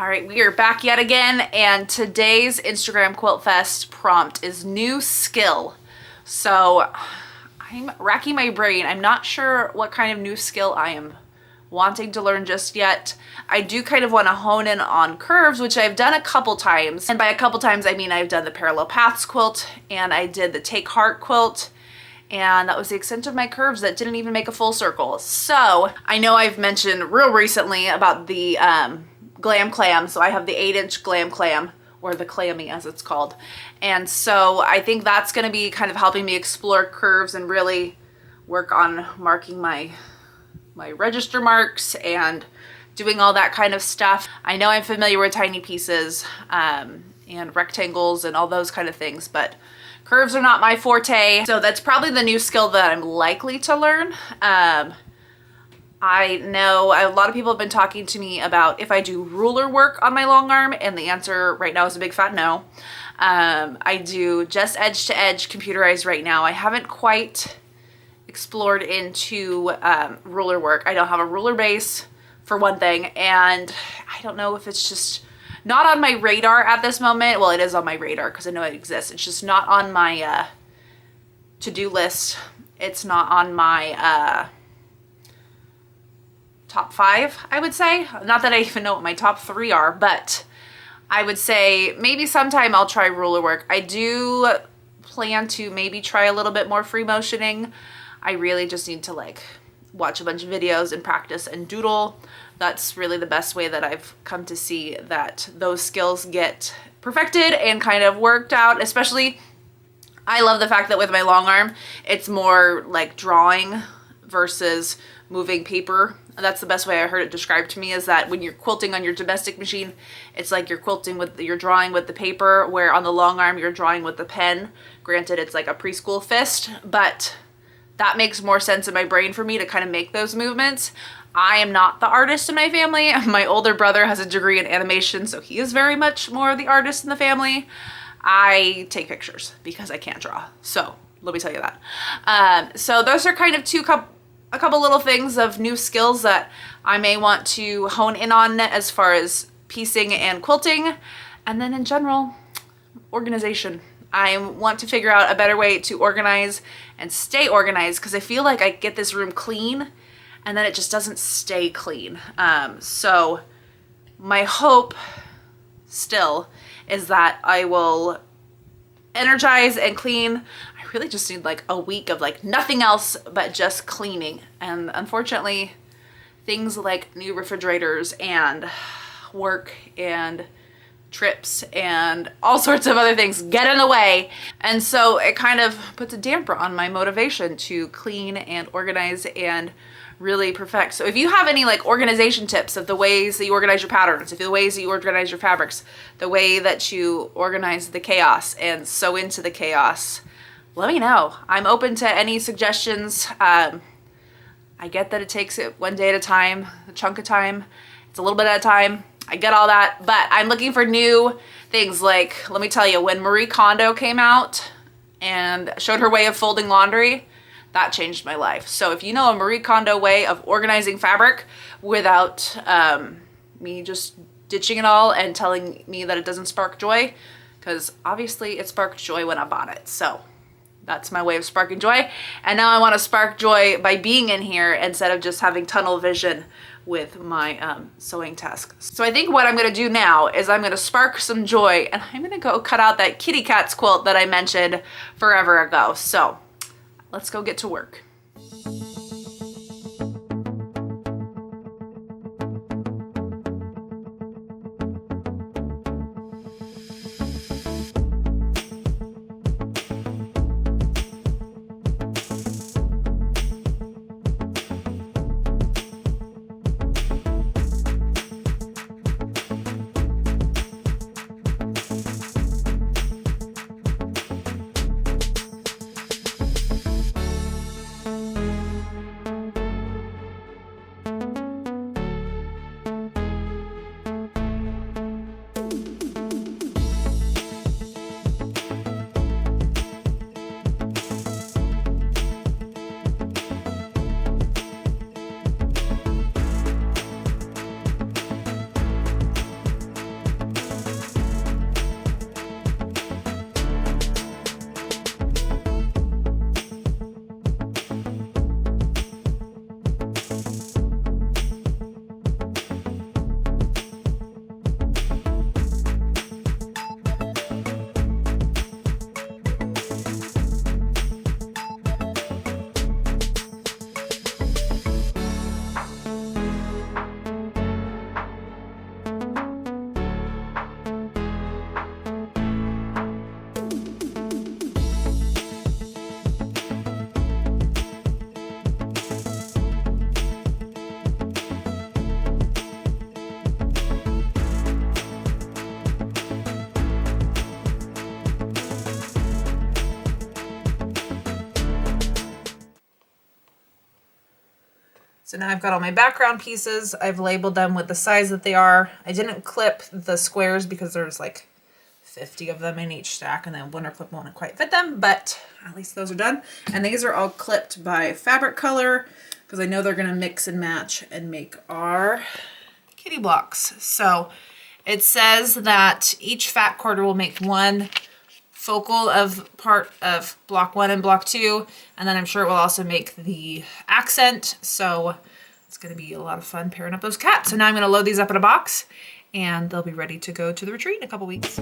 All right, we are back yet again, and today's Instagram Quilt Fest prompt is new skill. So I'm racking my brain. I'm not sure what kind of new skill I am wanting to learn just yet. I do kind of want to hone in on curves, which I've done a couple times. And by a couple times, I mean I've done the parallel paths quilt and I did the take heart quilt. And that was the extent of my curves that didn't even make a full circle. So I know I've mentioned real recently about the glam clam. So I have the 8-inch glam clam, or the clammy as it's called. And so I think that's gonna be kind of helping me explore curves and really work on marking my register marks and doing all that kind of stuff. I know I'm familiar with tiny pieces and rectangles and all those kind of things, but curves are not my forte. So that's probably the new skill that I'm likely to learn. I know a lot of people have been talking to me about if I do ruler work on my long arm, and the answer right now is a big fat no. I do just edge to edge computerized right now. I haven't quite explored into ruler work. I don't have a ruler base for one thing, and I don't know if it's just not on my radar at this moment. Well, it is on my radar because I know it exists. It's just not on my to-do list. It's not on my top 5, I would say. Not that I even know what my top 3 are, but I would say maybe sometime I'll try ruler work. I do plan to maybe try a little bit more free motioning. I really just need to like watch a bunch of videos and practice and doodle. That's really the best way that I've come to see that those skills get perfected and kind of worked out. Especially, I love the fact that with my long arm, it's more like drawing versus moving paper. That's the best way I heard it described to me, is that when you're quilting on your domestic machine, it's like you're drawing with the paper, where on the long arm, you're drawing with the pen. Granted, it's like a preschool fist, but that makes more sense in my brain for me to kind of make those movements. I am not the artist in my family. My older brother has a degree in animation, so he is very much more the artist in the family. I take pictures because I can't draw. So let me tell you that. So those are kind of a couple little things of new skills that I may want to hone in on as far as piecing and quilting. And then in general, organization. I want to figure out a better way to organize and stay organized, because I feel like I get this room clean and then it just doesn't stay clean. So my hope still is that I will energize and clean. I really just need like a week of like nothing else but just cleaning. And unfortunately, things like new refrigerators and work and trips and all sorts of other things get in the way. And so it kind of puts a damper on my motivation to clean and organize and really perfect. So if you have any like organization tips of the ways that you organize your patterns, if the ways that you organize your fabrics, the way that you organize the chaos and sew into the chaos, let me know. I'm open to any suggestions. I get that it takes it one day at a time, a chunk of time. It's a little bit at a time. I get all that, but I'm looking for new things. Like, let me tell you, when Marie Kondo came out and showed her way of folding laundry, that changed my life. So if you know a Marie Kondo way of organizing fabric without me just ditching it all and telling me that it doesn't spark joy, because obviously it sparked joy when I bought it. So that's my way of sparking joy. And now I want to spark joy by being in here instead of just having tunnel vision with my sewing task. So I think what I'm gonna do now is I'm gonna spark some joy, and I'm gonna go cut out that kitty cat's quilt that I mentioned forever ago. So let's go get to work. So now I've got all my background pieces. I've labeled them with the size that they are. I didn't clip the squares because there's like 50 of them in each stack, and then winter clip won't quite fit them, but at least those are done. And these are all clipped by fabric color because I know they're gonna mix and match and make our kitty blocks. So it says that each fat quarter will make one focal of part of block 1 and block 2, and then I'm sure it will also make the accent. So it's gonna be a lot of fun pairing up those cats. So now I'm gonna load these up in a box and they'll be ready to go to the retreat in a couple weeks.